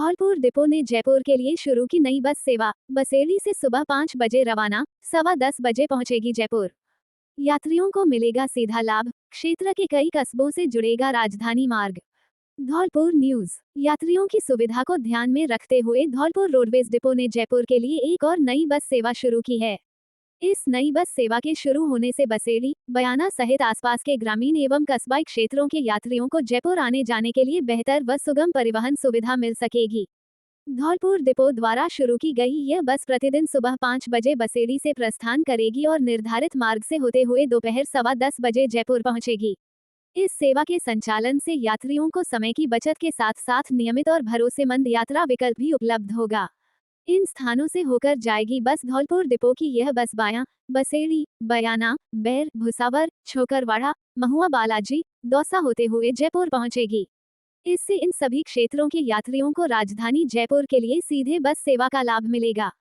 Dholpur depot ने जयपुर के लिए शुरू की नई बस सेवा। बसेली से सुबह 5 बजे रवाना, 10:15 बजे पहुंचेगी जयपुर। यात्रियों को मिलेगा सीधा लाभ, क्षेत्र के कई कस्बों से जुड़ेगा राजधानी मार्ग। धौलपुर न्यूज। यात्रियों की सुविधा को ध्यान में रखते हुए धौलपुर रोडवेज डिपो ने जयपुर के लिए एक और नई बस सेवा शुरू की है। इस नई बस सेवा के शुरू होने से बसेली, बयाना सहित आसपास के ग्रामीण एवं कस्बाई क्षेत्रों के यात्रियों को जयपुर आने जाने के लिए बेहतर व सुगम परिवहन सुविधा मिल सकेगी। धौलपुर डिपो द्वारा शुरू की गई यह बस प्रतिदिन सुबह 5 बजे बसेली से प्रस्थान करेगी और निर्धारित मार्ग से होते हुए दोपहर 10:15 बजे जयपुर पहुंचेगी। इस सेवा के संचालन से यात्रियों को समय की बचत के साथ साथ नियमित और भरोसेमंद यात्रा विकल्प भी उपलब्ध होगा। इन स्थानों से होकर जाएगी बस। धौलपुर डिपो की यह बस बायां, बसेली, बयाना, बैर, भुसावर, छोकरवाड़ा, महुआ बालाजी, दौसा होते हुए जयपुर पहुंचेगी। इससे इन सभी क्षेत्रों के यात्रियों को राजधानी जयपुर के लिए सीधे बस सेवा का लाभ मिलेगा।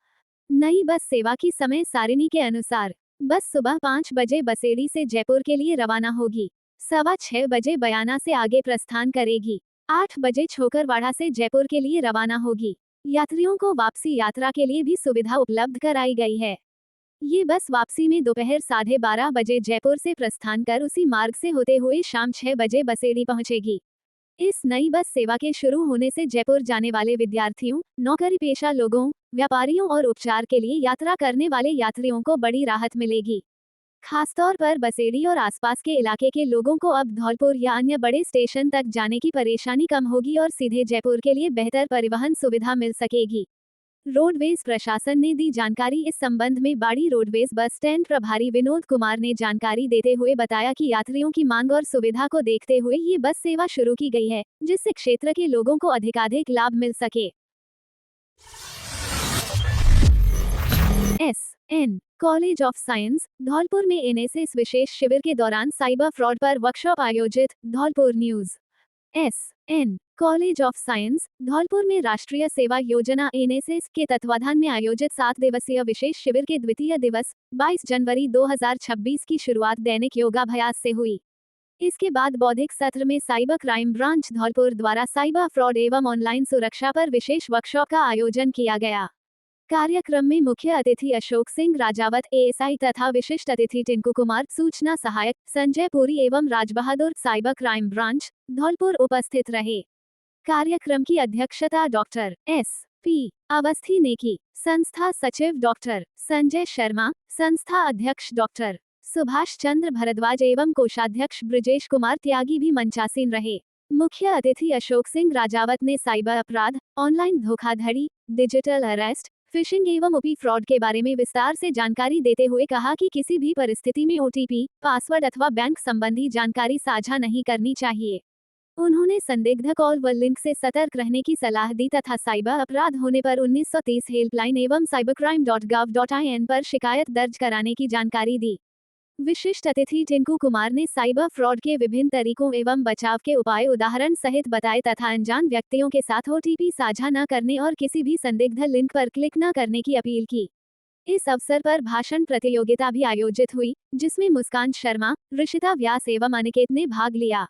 नई बस सेवा की समय सारिणी के अनुसार बस सुबह 5 बजे बसेली से जयपुर के लिए रवाना होगी, 6:15 बजे बयाना से आगे प्रस्थान करेगी, 8 बजे छोकरवाड़ा से जयपुर के लिए रवाना होगी। यात्रियों को वापसी यात्रा के लिए भी सुविधा उपलब्ध कराई गई है। ये बस वापसी में दोपहर 12:30 बजे जयपुर से प्रस्थान कर उसी मार्ग से होते हुए शाम 6 बजे बसेली पहुंचेगी। इस नई बस सेवा के शुरू होने से जयपुर जाने वाले विद्यार्थियों, नौकरी पेशा लोगों, व्यापारियों और उपचार के लिए यात्रा करने वाले यात्रियों को बड़ी राहत मिलेगी। खासतौर पर बसेली और आसपास के इलाके के लोगों को अब धौलपुर या अन्य बड़े स्टेशन तक जाने की परेशानी कम होगी और सीधे जयपुर के लिए बेहतर परिवहन सुविधा मिल सकेगी। रोडवेज प्रशासन ने दी जानकारी। इस संबंध में बाड़ी रोडवेज बस स्टैंड प्रभारी विनोद कुमार ने जानकारी देते हुए बताया कि यात्रियों की मांग और सुविधा को देखते हुए ये बस सेवा शुरू की गई है, जिससे क्षेत्र के लोगों को अधिकाधिक लाभ मिल सके। SN college of science Dholpur में एनएसएस विशेष शिविर के दौरान साइबर फ्रॉड पर वर्कशॉप आयोजित। Dholpur news. SN college of science Dholpur में राष्ट्रीय सेवा योजना एनएसएस के तत्वाधान में आयोजित 7 दिवसीय विशेष शिविर के द्वितीय दिवस 22 जनवरी 2026 की शुरुआत दैनिक योगाभ्यास से हुई। इसके बाद बौद्धिक सत्र में साइबर क्राइम ब्रांच धौलपुर द्वारा साइबर फ्रॉड एवं ऑनलाइन सुरक्षा पर विशेष वर्कशॉप का आयोजन किया गया। कार्यक्रम में मुख्य अतिथि अशोक सिंह राजावत ASI तथा विशिष्ट अतिथि टिंकू कुमार, सूचना सहायक संजय पुरी एवं Rajbahadur, cyber crime branch Dholpur उपस्थित रहे। कार्यक्रम की अध्यक्षता डॉक्टर SP अवस्थी ने की। संस्था सचिव डॉक्टर संजय शर्मा, संस्था अध्यक्ष डॉक्टर सुभाष चंद्र भरद्वाज एवं कोषाध्यक्ष ब्रिजेश कुमार त्यागी भी मंचासीन रहे। मुख्य अतिथि अशोक सिंह राजावत ने साइबर अपराध, ऑनलाइन धोखाधड़ी, डिजिटल अरेस्ट, फिशिंग एवं ओपी फ्रॉड के बारे में विस्तार से जानकारी देते हुए कहा कि किसी भी परिस्थिति में OTP, पासवर्ड अथवा बैंक संबंधी जानकारी साझा नहीं करनी चाहिए। उन्होंने संदिग्ध कॉल व लिंक से सतर्क रहने की सलाह दी तथा साइबर अपराध होने पर 1930 हेल्पलाइन एवं cybercrime.gov.in पर शिकायत दर्ज कराने की जानकारी दी। विशिष्ट अतिथि टिंकू कुमार ने साइबर फ्रॉड के विभिन्न तरीकों एवं बचाव के उपाय उदाहरण सहित बताए तथा अनजान व्यक्तियों के साथ OTP साझा न करने और किसी भी संदिग्ध लिंक पर क्लिक न करने की अपील की। इस अवसर पर भाषण प्रतियोगिता भी आयोजित हुई, जिसमें मुस्कान शर्मा, ऋषिता व्यास एवं अनिकेत ने भाग लिया।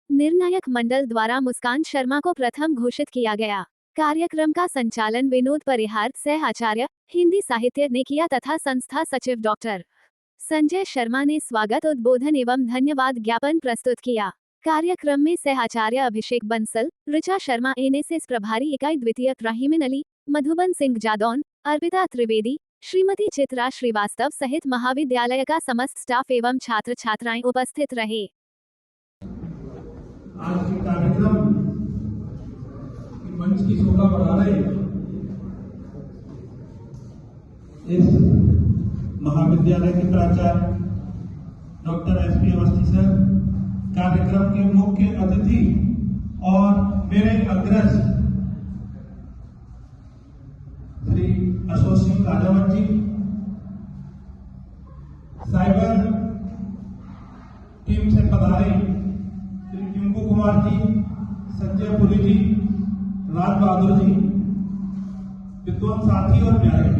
निर्णायक मंडल द्वारा मुस्कान शर्मा को प्रथम घोषित किया गया। कार्यक्रम का संचालन विनोद परिहार, सह आचार्य हिंदी साहित्य ने किया तथा संस्था सचिव डॉक्टर संजय शर्मा ने स्वागत उद्बोधन एवं धन्यवाद ज्ञापन प्रस्तुत किया। कार्यक्रम में सह आचार्य अभिषेक बंसल, ऋचा शर्मा, एनएसएस प्रभारी इकाई द्वितीय राहिमिन अली, मधुबन सिंह जादौन, अर्पिता त्रिवेदी, श्रीमती चित्रा श्रीवास्तव सहित महाविद्यालय का समस्त स्टाफ एवं छात्र छात्राएं उपस्थित रहे। आज के कार्यक्रम मंच की शोभा बढ़ा रहे इस महाविद्यालय के प्राचार्य डॉक्टर SP अवस्थी सर, कार्यक्रम के मुख्य अतिथि और मेरे अग्रज श्री अशोक सिंह राजावत जी, साइबर टीम से पधारे श्री टिंकू कुमार जी, संजय पुरी जी, राज बहादुर जी, विद्वान साथी और प्यारे।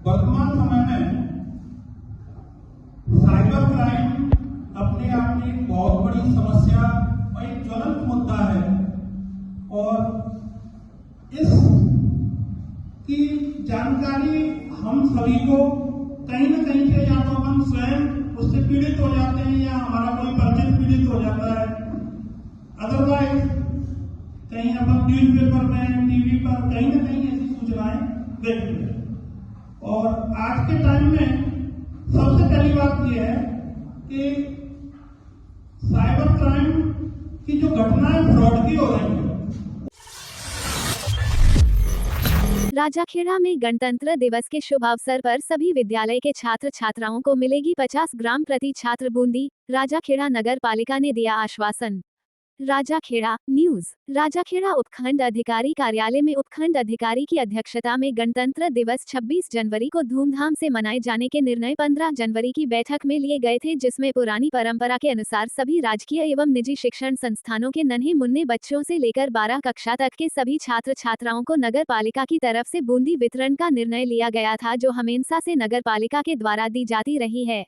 वर्तमान समय में साइबर क्राइम अपने आप में एक बहुत बड़ी समस्या और एक ज्वलंत मुद्दा है, कि जानकारी हम सभी को कहीं न कहीं से या तो हम स्वयं उससे पीड़ित हो जाते हैं या हमारा कोई परिचित पीड़ित हो जाता है। अदरवाइज कहीं अपन न्यूज़पेपर में, टीवी पर कहीं न कहीं ऐसी सूचनाएं देखते हैं। और आज के टाइम में सबसे पहली बात यह है कि साइबर क्राइम की जो घटनाएं फ्रॉड की हो रही है। राजाखेड़ा में गणतंत्र दिवस के शुभ अवसर पर सभी विद्यालय के छात्र छात्राओं को मिलेगी 50 ग्राम प्रति छात्र बूंदी, राजाखेड़ा नगर पालिका ने दिया आश्वासन। राजाखेड़ा न्यूज। राजाखेड़ा उपखंड अधिकारी कार्यालय में उपखंड अधिकारी की अध्यक्षता में गणतंत्र दिवस 26 जनवरी को धूमधाम से मनाए जाने के निर्णय 15 जनवरी की बैठक में लिए गए थे, जिसमें पुरानी परंपरा के अनुसार सभी राजकीय एवं निजी शिक्षण संस्थानों के नन्हे मुन्ने बच्चों से लेकर 12 कक्षा तक के सभी छात्र छात्राओं को नगर पालिका की तरफ से बूंदी वितरण का निर्णय लिया गया था, जो हमेशा से नगर पालिका के द्वारा दी जाती रही है।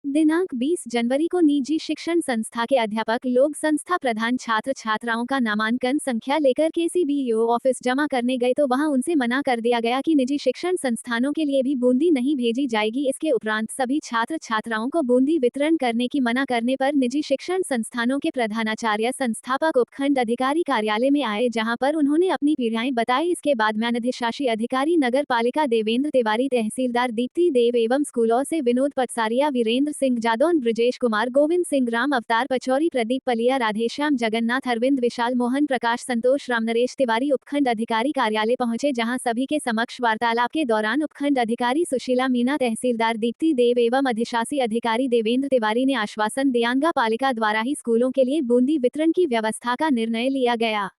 दिनांक 20 जनवरी को निजी शिक्षण संस्था के अध्यापक लोग संस्था प्रधान छात्र छात्राओं का नामांकन संख्या लेकर केसीबीओ ऑफिस जमा करने गए तो वहां उनसे मना कर दिया गया कि निजी शिक्षण संस्थानों के लिए भी बूंदी नहीं भेजी जाएगी। इसके उपरांत सभी छात्र छात्राओं को बूंदी वितरण करने की मना करने पर निजी शिक्षण संस्थानों के प्रधानाचार्य संस्थापक उपखंड अधिकारी कार्यालय में आए, जहाँ पर उन्होंने अपनी पीड़ाएं बताई। इसके बाद म्यानधिशासी अधिकारी नगर पालिका देवेंद्र तिवारी, तहसीलदार दीप्ति देव एवं स्कूलों से विनोद पटसारिया, वीरेंद्र सिंह जादौन, ब्रजेश कुमार, गोविंद सिंह, राम अवतार पचौरी, प्रदीप पलिया, राधेश्याम, जगन्नाथ, अरविंद, विशाल, मोहन प्रकाश, संतोष, रामनरेश तिवारी उपखंड अधिकारी कार्यालय पहुंचे, जहां सभी के समक्ष वार्तालाप के दौरान उपखंड अधिकारी सुशीला मीना, तहसीलदार दीप्ति देव एवं अधिशासी अधिकारी देवेंद्र तिवारी ने आश्वासन दियांगा पालिका द्वारा ही स्कूलों के लिए बूंदी वितरण की व्यवस्था का निर्णय लिया गया।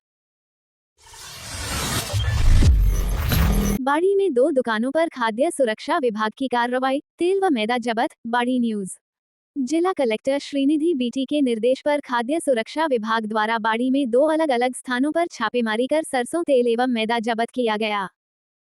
बाड़ी में 2 दुकानों पर खाद्य सुरक्षा विभाग की कार्रवाई, तेल व मैदा जब्त। बाड़ी न्यूज। जिला कलेक्टर श्रीनिधि बीटी के निर्देश पर खाद्य सुरक्षा विभाग द्वारा बाड़ी में 2 अलग अलग स्थानों पर छापेमारी कर सरसों तेल एवं मैदा जब्त किया गया।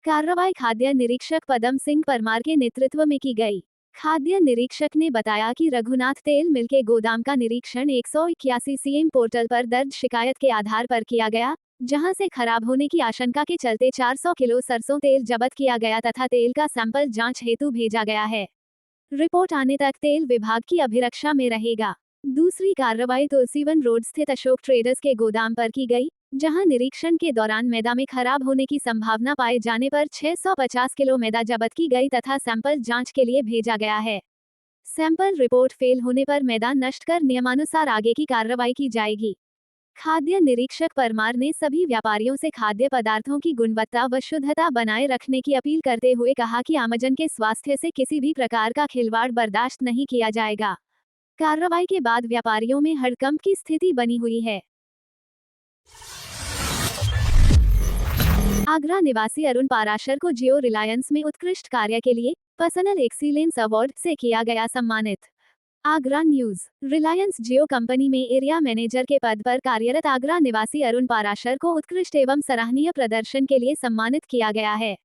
कार्रवाई खाद्य निरीक्षक पदम सिंह परमार के नेतृत्व में की गई। खाद्य निरीक्षक ने बताया कि रघुनाथ तेल मिल के गोदाम का निरीक्षण 181 सीएम पोर्टल पर दर्ज शिकायत के आधार पर किया गया, जहां से खराब होने की आशंका के चलते 400 किलो सरसों तेल जब्त किया गया तथा तेल का सैंपल जांच हेतु भेजा गया है। रिपोर्ट आने तक तेल विभाग की अभिरक्षा में रहेगा। दूसरी कार्रवाई तुलसीवन रोड स्थित अशोक ट्रेडर्स के गोदाम पर की गई, जहां निरीक्षण के दौरान मैदा में खराब होने की संभावना पाए जाने पर 650 किलो मैदा जब्त की गई तथा सैंपल जांच के लिए भेजा गया है। सैंपल रिपोर्ट फेल होने पर मैदा नष्ट कर नियमानुसार आगे की कार्रवाई की जाएगी। खाद्य निरीक्षक परमार ने सभी व्यापारियों से खाद्य पदार्थों की गुणवत्ता व शुद्धता बनाए रखने की अपील करते हुए कहा कि आमजन के स्वास्थ्य से किसी भी प्रकार का खिलवाड़ बर्दाश्त नहीं किया जाएगा। कार्रवाई के बाद व्यापारियों में हड़कंप की स्थिति बनी हुई है। आगरा निवासी अरुण पाराशर को जियो रिलायंस में उत्कृष्ट कार्य के लिए पर्सनल एक्सीलेंस अवार्ड से किया गया सम्मानित। आगरा न्यूज। रिलायंस जियो कंपनी में एरिया मैनेजर के पद पर कार्यरत आगरा निवासी अरुण पाराशर को उत्कृष्ट एवं सराहनीय प्रदर्शन के लिए सम्मानित किया गया है।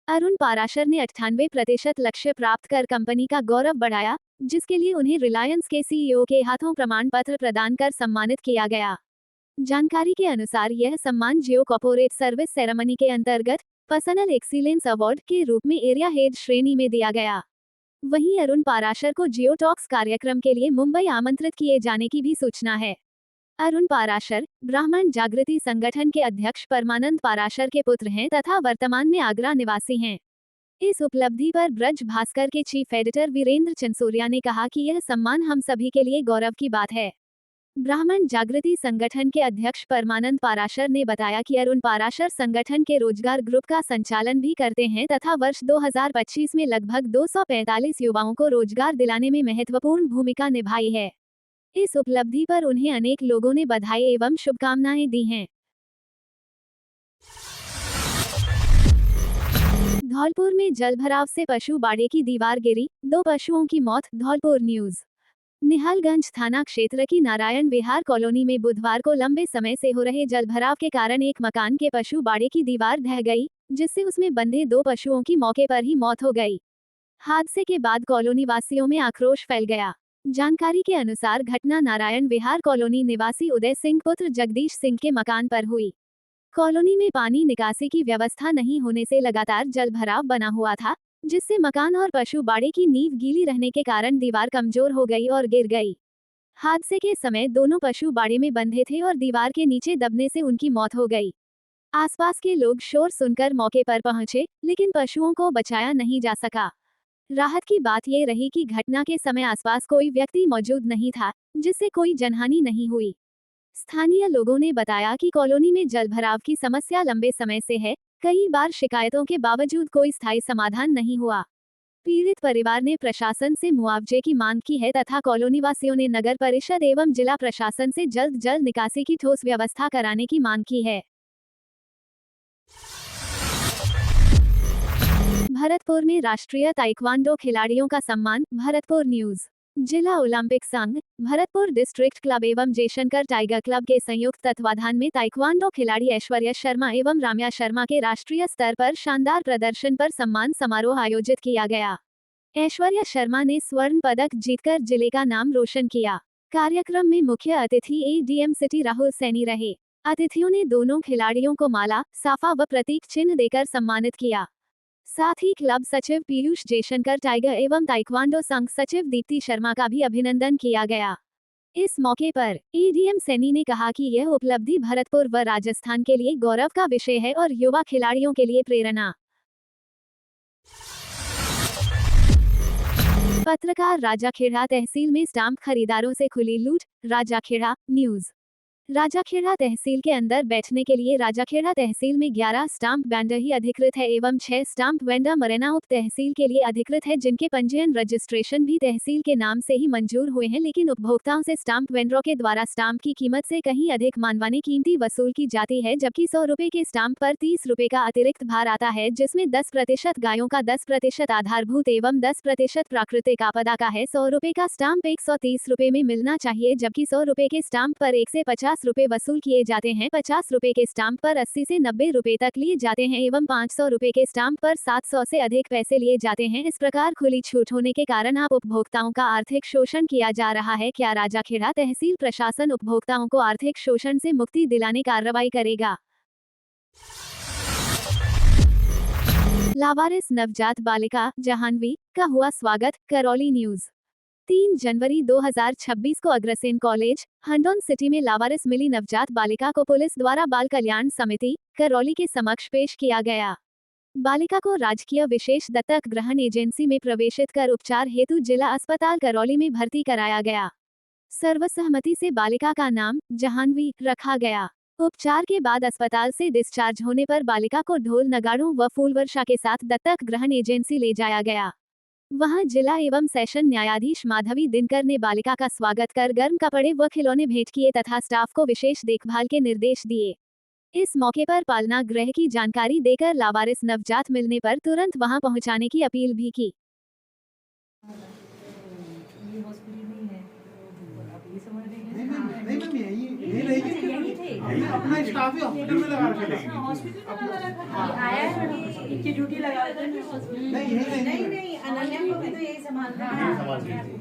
अरुण पाराशर ने 98% लक्ष्य प्राप्त कर कंपनी का गौरव बढ़ाया, जिसके लिए उन्हें रिलायंस के सीईओ के हाथों प्रमाण पत्र प्रदान कर सम्मानित किया गया। जानकारी के अनुसार यह सम्मान जियो कॉर्पोरेट सर्विस सेरेमनी के अंतर्गत पर्सनल एक्सीलेंस अवार्ड के रूप में एरिया हेड श्रेणी में दिया गया। वहीं अरुण पाराशर को जियो टॉक्स कार्यक्रम के लिए मुंबई आमंत्रित किए जाने की भी सूचना है। अरुण पाराशर ब्राह्मण जागृति संगठन के अध्यक्ष परमानंद पाराशर के पुत्र हैं तथा वर्तमान में आगरा निवासी हैं। इस उपलब्धि पर ब्रज भास्कर के चीफ एडिटर वीरेंद्र चंसोरिया ने कहा कि यह सम्मान हम सभी के लिए गौरव की बात है। ब्राह्मण जागृति संगठन के अध्यक्ष परमानंद पाराशर ने बताया कि अरुण पाराशर संगठन के रोजगार ग्रुप का संचालन भी करते हैं तथा वर्ष 2025 में लगभग 245 युवाओं को रोजगार दिलाने में महत्वपूर्ण भूमिका निभाई है। इस उपलब्धि पर उन्हें अनेक लोगों ने बधाई एवं शुभकामनाएं दी हैं। धौलपुर में जलभराव से पशु बाड़े की दीवार गिरी, 2 पशुओं की मौत। धौलपुर न्यूज। निहालगंज थाना क्षेत्र की नारायण विहार कॉलोनी में बुधवार को लंबे समय से हो रहे जलभराव के कारण एक मकान के पशु बाड़े की दीवार ढह गई, जिससे उसमें बंधे 2 पशुओं की मौके पर ही मौत हो गई। हादसे के बाद कॉलोनी वासियों में आक्रोश फैल गया। जानकारी के अनुसार घटना नारायण विहार कॉलोनी निवासी उदय सिंह पुत्र जगदीश सिंह के मकान पर हुई। कॉलोनी में पानी निकासी की व्यवस्था नहीं होने से लगातार जल भराव बना हुआ था, जिससे मकान और पशु बाड़े की नींव गीली रहने के कारण दीवार कमजोर हो गई और गिर गई। हादसे के समय दोनों पशु बाड़े में बंधे थे और दीवार के नीचे दबने से उनकी मौत हो गई। आसपास के लोग शोर सुनकर मौके पर पहुंचे, लेकिन पशुओं को बचाया नहीं जा सका। राहत की बात यह रही कि घटना के समय आसपास कोई व्यक्ति मौजूद नहीं था, जिससे कोई जनहानि नहीं हुई। स्थानीय लोगों ने बताया कि कॉलोनी में जलभराव की समस्या लंबे समय से है, कई बार शिकायतों के बावजूद कोई स्थायी समाधान नहीं हुआ। पीड़ित परिवार ने प्रशासन से मुआवजे की मांग की है तथा कॉलोनी वासियों ने नगर परिषद एवं जिला प्रशासन से जल्द जल निकासी की ठोस व्यवस्था कराने की मांग की है। भरतपुर में राष्ट्रीय ताइक्वांडो खिलाड़ियों का सम्मान। भरतपुर न्यूज। जिला ओलंपिक संघ, भरतपुर डिस्ट्रिक्ट क्लब एवं जयशंकर टाइगर क्लब के संयुक्त तत्वाधान में ताइक्वांडो खिलाड़ी ऐश्वर्या शर्मा एवं राम्या शर्मा के राष्ट्रीय स्तर पर शानदार प्रदर्शन पर सम्मान समारोह आयोजित किया गया। ऐश्वर्या शर्मा ने स्वर्ण पदक जीतकर जिले का नाम रोशन किया। कार्यक्रम में मुख्य अतिथि एडीएम सिटी राहुल सैनी रहे। अतिथियों ने दोनों खिलाड़ियों को माला, साफा व प्रतीक चिन्ह देकर सम्मानित किया। साथ ही क्लब सचिव पीयूष जयशंकर टाइगर एवं ताइक्वांडो संघ सचिव दीप्ति शर्मा का भी अभिनंदन किया गया। इस मौके पर एडीएम सैनी ने कहा कि यह उपलब्धि भरतपुर व राजस्थान के लिए गौरव का विषय है और युवा खिलाड़ियों के लिए प्रेरणा। पत्रकार राजाखेड़ा तहसील में स्टाम्प खरीदारों से खुली लूट। राजाखेड़ा न्यूज। राजाखेड़ा तहसील के अंदर बैठने के लिए राजाखेड़ा तहसील में 11 स्टाम्प वेंडर ही अधिकृत है एवं 6 स्टाम्प वेंडर मुरैना उप तहसील के लिए अधिकृत है, जिनके पंजीयन रजिस्ट्रेशन भी तहसील के नाम से ही मंजूर हुए हैं, लेकिन उपभोक्ताओं से स्टाम्प वेंडरों के द्वारा स्टाम्प की कीमत से कहीं अधिक मनमानी कीमती वसूल की जाती है, जबकि 100 रुपए के स्टाम्प पर 30 रुपए का अतिरिक्त भार आता है, जिसमें 10% गायों का, 10% आधारभूत एवं 10% प्राकृतिक आपदा का है। 100 रुपए का स्टाम्प 130 रुपए में मिलना चाहिए, जबकि 100 रुपए के स्टाम्प पर 1 से 50 रुपए वसूल किए जाते हैं। 50 रुपए के स्टाम्प पर 80 से 90 रुपए तक लिए जाते हैं एवं 500 रुपए के स्टाम्प पर 700 से अधिक पैसे लिए जाते हैं। इस प्रकार खुली छूट होने के कारण आप उपभोक्ताओं का आर्थिक शोषण किया जा रहा है। क्या राजाखेड़ा तहसील प्रशासन उपभोक्ताओं को आर्थिक शोषण से मुक्ति दिलाने कार्रवाई करेगा? लावारिस नवजात बालिका जाह्नवी का हुआ स्वागत। करौली न्यूज। 3 जनवरी 2026 को अग्रसेन कॉलेज, हिंडौन सिटी में लावारिस मिली नवजात बालिका को पुलिस द्वारा बाल कल्याण समिति करौली के समक्ष पेश किया गया। बालिका को राजकीय विशेष दत्तक ग्रहण एजेंसी में प्रवेशित कर उपचार हेतु जिला अस्पताल करौली में भर्ती कराया गया। सर्वसहमति से बालिका का नाम जाह्नवी रखा गया। उपचार के बाद अस्पताल से डिस्चार्ज होने पर बालिका को ढोल नगाड़ों व फूलवर्षा के साथ दत्तक ग्रहण एजेंसी ले जाया गया। वहां जिला एवं सेशन न्यायाधीश माधवी दिनकर ने बालिका का स्वागत कर गर्म कपड़े व खिलौने भेंट किए तथा स्टाफ को विशेष देखभाल के निर्देश दिए। इस मौके पर पालना गृह की जानकारी देकर लावारिस नवजात मिलने पर तुरंत वहां पहुंचाने की अपील भी की। ये हॉस्पिटल में ही है, तो आप ये समझ रहे हैं। नहीं मैम ये रहेगी, यही थे। हमने अपना स्टाफ ही हॉस्पिटल में लगा रखा है। हॉस्पिटल में लगा रखा है। आया है, इनकी ड्यूटी लगा देते हैं हॉस्पिटल में। नहीं यही नहीं नहीं, अनन्या को भी तो यही संभालना है।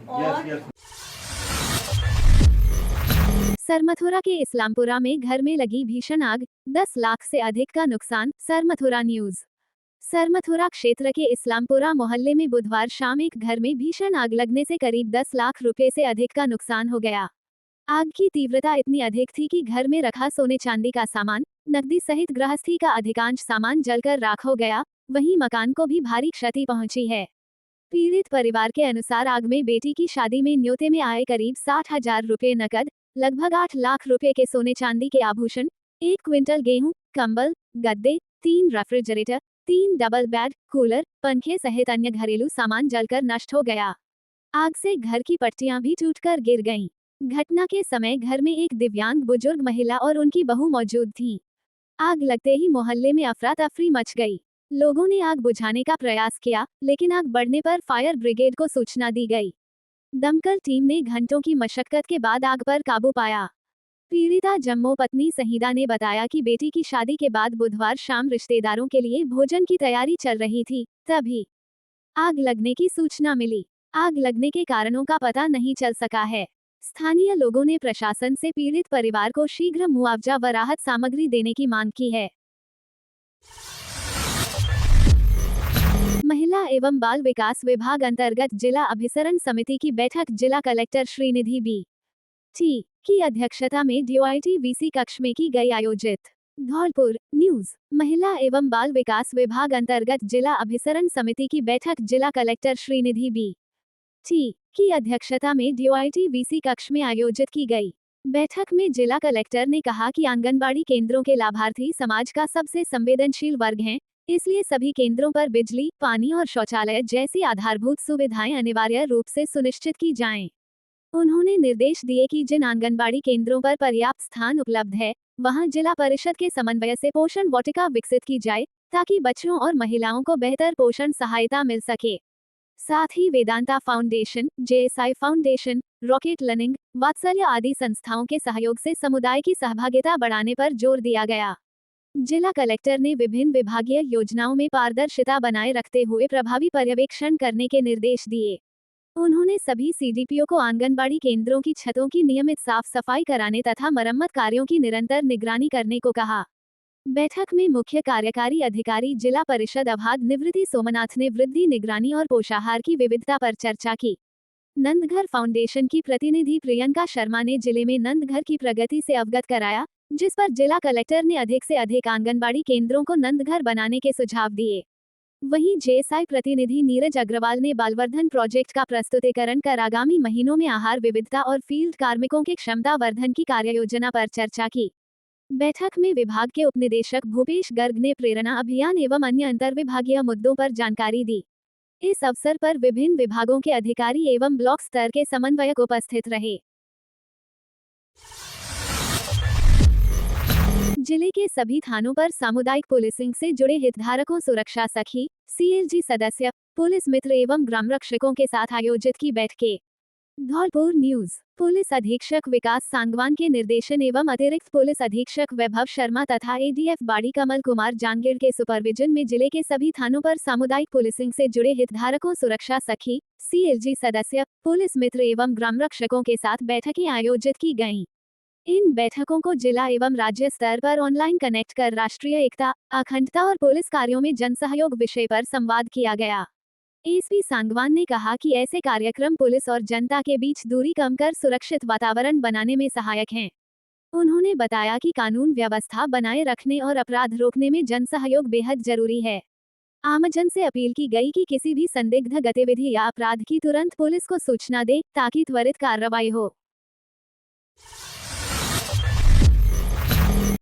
और सरमथुरा के इस्लामपुरा में घर में लगी भीषण आग, 10 लाख से अधिक का नुकसान। सरमथुरा न्यूज। सरमथुरा क्षेत्र के इस्लामपुरा मोहल्ले में बुधवार शाम एक घर में भीषण आग लगने से करीब 10 लाख रुपए से अधिक का नुकसान हो गया। आग की तीव्रता इतनी अधिक थी कि घर में रखा सोने चांदी का सामान, नकदी सहित गृहस्थी का अधिकांश सामान जलकर राख हो गया। वहीं मकान को भी भारी क्षति पहुंची है। पीड़ित परिवार के अनुसार आग में बेटी की शादी में न्योते में आए करीब 60,000 रुपए नकद, लगभग 8 लाख रुपए के सोने चांदी के आभूषण, 1 क्विंटल गेहूं, कंबल, गद्दे, 3 रेफ्रिजरेटर, 3 डबल बेड, कूलर, पंखे सहित अन्य घरेलू सामान जलकर नष्ट हो गया। आग से घर की पट्टियां भी टूटकर गिर गईं। घटना के समय घर में एक दिव्यांग बुजुर्ग महिला और उनकी बहू मौजूद थीं। आग लगते ही मोहल्ले में अफरा तफरी मच गई। लोगों ने आग बुझाने का प्रयास किया, लेकिन आग बढ़ने पर फायर ब्रिगेड को सूचना दी गई। दमकल टीम ने घंटों की मशक्कत के बाद आग पर काबू पाया। पीड़िता जम्मू पत्नी सहीदा ने बताया कि बेटी की शादी के बाद बुधवार शाम रिश्तेदारों के लिए भोजन की तैयारी चल रही थी, तभी आग लगने की सूचना मिली। आग लगने के कारणों का पता नहीं चल सका है। स्थानीय लोगों ने प्रशासन से पीड़ित परिवार को शीघ्र मुआवजा व राहत सामग्री देने की मांग की है। महिला एवं बाल विकास विभाग अंतर्गत जिला अभिसरण समिति की बैठक जिला कलेक्टर श्रीनिधि बी टी की अध्यक्षता में DOIT VC कक्ष में की गई आयोजित। धौलपुर न्यूज। महिला एवं बाल विकास विभाग अंतर्गत जिला अभिसरण समिति की बैठक जिला कलेक्टर श्रीनिधि बी टी की अध्यक्षता में DOIT VC कक्ष में आयोजित की गई। बैठक में जिला कलेक्टर ने कहा कि आंगनबाड़ी केंद्रों के लाभार्थी समाज का सबसे संवेदनशील वर्ग हैं, इसलिए सभी केंद्रों पर बिजली, पानी और शौचालय जैसी आधारभूत सुविधाएं अनिवार्य रूप से सुनिश्चित की जाएं। उन्होंने निर्देश दिए कि जिन आंगनबाड़ी केंद्रों पर पर्याप्त स्थान उपलब्ध है, वहां जिला परिषद के समन्वय से पोषण वाटिका विकसित की जाए, ताकि बच्चों और महिलाओं को बेहतर पोषण सहायता मिल सके। साथ ही Vedanta foundation, JSI foundation, rocket learning, Vatsalya आदि संस्थाओं के सहयोग से समुदाय की सहभागिता बढ़ाने पर जोर दिया गया। जिला कलेक्टर ने विभिन्न विभागीय योजनाओं में पारदर्शिता बनाए रखते हुए प्रभावी पर्यवेक्षण करने के निर्देश दिए। उन्होंने सभी CDPO को आंगनबाड़ी केंद्रों की छतों की नियमित साफ सफाई कराने तथा मरम्मत कार्यों की निरंतर निगरानी करने को कहा। बैठक में मुख्य कार्यकारी अधिकारी जिला परिषद अभाग निवृत्ति सोमनाथ ने वृद्धि निगरानी और पोषाहार की विविधता पर चर्चा की। नंदघर फाउंडेशन की प्रतिनिधि प्रियंका शर्मा ने जिले में नंदघर की प्रगति से अवगत कराया, जिस पर जिला कलेक्टर ने अधिक से अधिक आंगनबाड़ी केंद्रों को नंदघर बनाने के सुझाव दिए। वहीं JSI प्रतिनिधि नीरज अग्रवाल ने बालवर्धन प्रोजेक्ट का प्रस्तुतिकरण कर आगामी महीनों में आहार विविधता और फील्ड कार्मिकों के क्षमता वर्धन की कार्ययोजना पर चर्चा की। बैठक में विभाग के उपनिदेशक भूपेश गर्ग ने प्रेरणा अभियान एवं अन्य अंतर्विभागीय मुद्दों पर जानकारी दी। इस अवसर पर विभिन्न विभागों के अधिकारी एवं ब्लॉक स्तर के समन्वयक उपस्थित रहे। जिले के सभी थानों पर सामुदायिक पुलिसिंग से जुड़े हितधारकों सुरक्षा सखी, CLG सदस्य, पुलिस मित्र एवं ग्राम रक्षकों के साथ आयोजित की बैठकें। धौलपुर न्यूज। पुलिस अधीक्षक विकास सांगवान के निर्देशन एवं अतिरिक्त पुलिस अधीक्षक वैभव शर्मा तथा ADF बाड़ी कमल कुमार जांगीड़ के सुपरविजन में जिले के सभी थानों पर सामुदायिक पुलिसिंग से जुड़े हितधारकों सुरक्षा सखी, CLG सदस्य, पुलिस मित्र एवं ग्राम रक्षकों के साथ बैठकें आयोजित की गईं। इन बैठकों को जिला एवं राज्य स्तर पर ऑनलाइन कनेक्ट कर राष्ट्रीय एकता, अखंडता और पुलिस कार्यों में जनसहयोग विषय पर संवाद किया गया। एसपी सांगवान ने कहा कि ऐसे कार्यक्रम पुलिस और जनता के बीच दूरी कम कर सुरक्षित वातावरण बनाने में सहायक हैं। उन्होंने बताया कि कानून व्यवस्था बनाए रखने और अपराध रोकने में जनसहयोग बेहद जरूरी है। आमजन से अपील की गई कि किसी भी संदिग्ध गतिविधि या अपराध की तुरंत पुलिस को सूचना दे, ताकि त्वरित कार्रवाई हो।